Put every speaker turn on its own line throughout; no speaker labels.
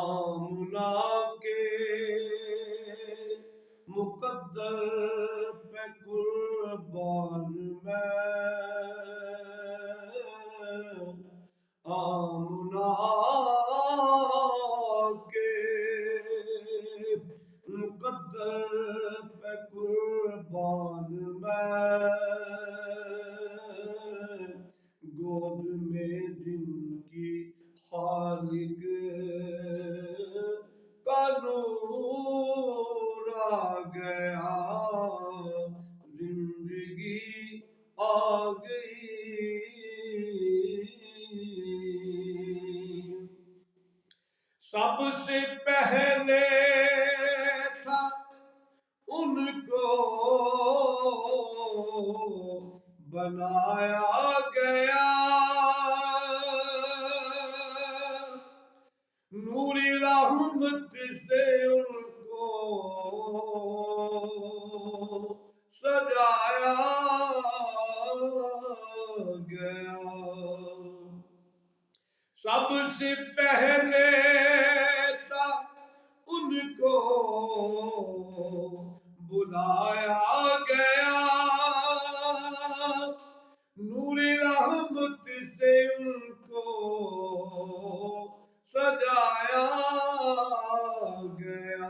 آمنہ کے مقدر پہ قربان میں، آمنہ کے مقدر پہ قربان میں، گود میں جن کی خالق کا نور آ گیا، زندگی آ گئی۔ سب سے پہلے تھا ان کو بنایا گیا، نوری رحمت سے ان کو سجایا گیا۔ سب سے پہلے تھا ان کو بلایا گیا، نور رحمت سے ان کو سجایا گیا۔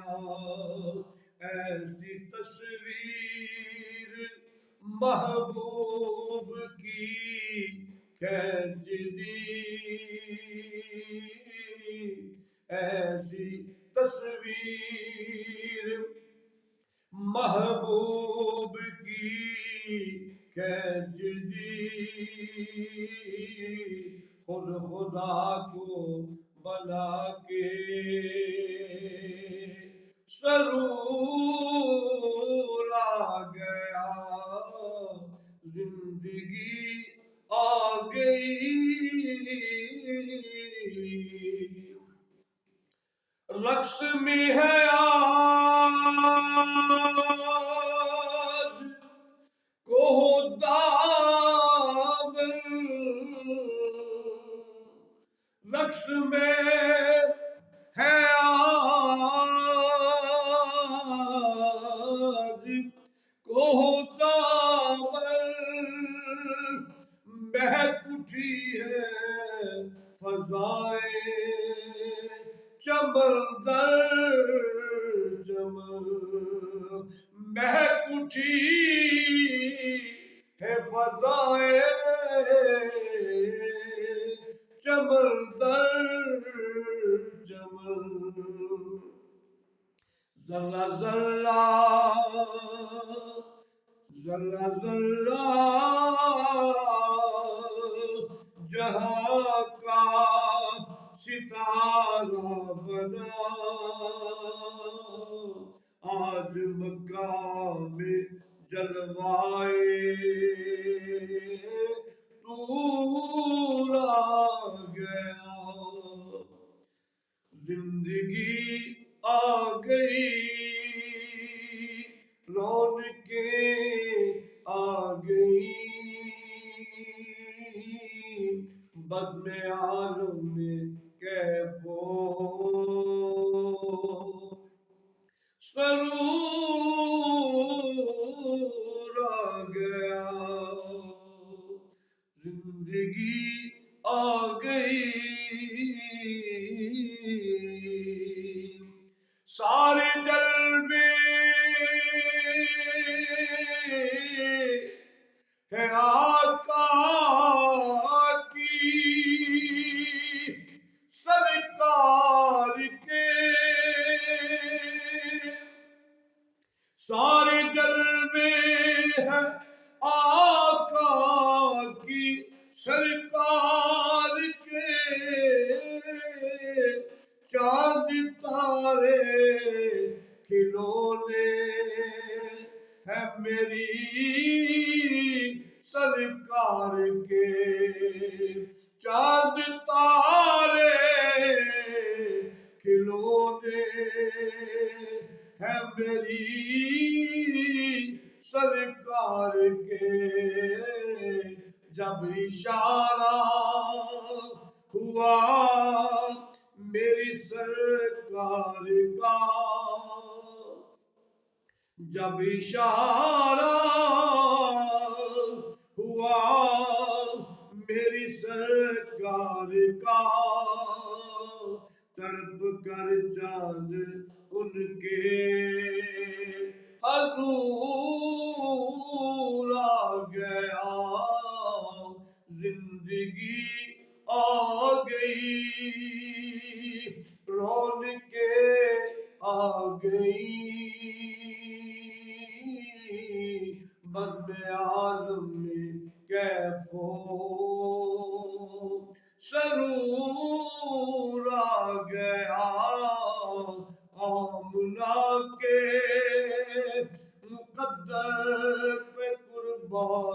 ایسی تصویر محبوب کی کھینچ دی، ایسی تصویر محبوب کی کھینچ دی، خود خدا کو بنا کے سرور آ گیا، زندگی آ گئی۔ رقص میں ہے آج کوہ دامن، رقص میں ہے آج کوہ دامن، مہک اٹھی ہے فضائیں چمن در چمن، مہک اٹھی ہے فضائیں چمن در چمن، ذرہ ذرہ ذرہ ذرہ جہاں کا ستارہ بنا، آج مقام جلوائے طور آ گیا، زندگی آ گئی، رونقیں آ گئیں، بزم عالم میں کیف و سرور آ گیا، زندگی آ گئی۔ سارے جلوے ہے آقا کی، سرکار کے سارے جلوے ہیں آقا کی، سرکار کے چاند تارے کھلونے ہیں میری سرکار کے، چاند تارے کھلونے ہیں میری سرکار کے، جب اشارہ ہوا میری سرکار کا جب اشارہ ہوا میری سرکار کا تڑپ کر چاند ان کے حضور آ گیا زندگی آ گئی رونقیں آ گئی بزم عالم میں کیف و سرور آ گیا آمنہ کے مقدر پہ قربان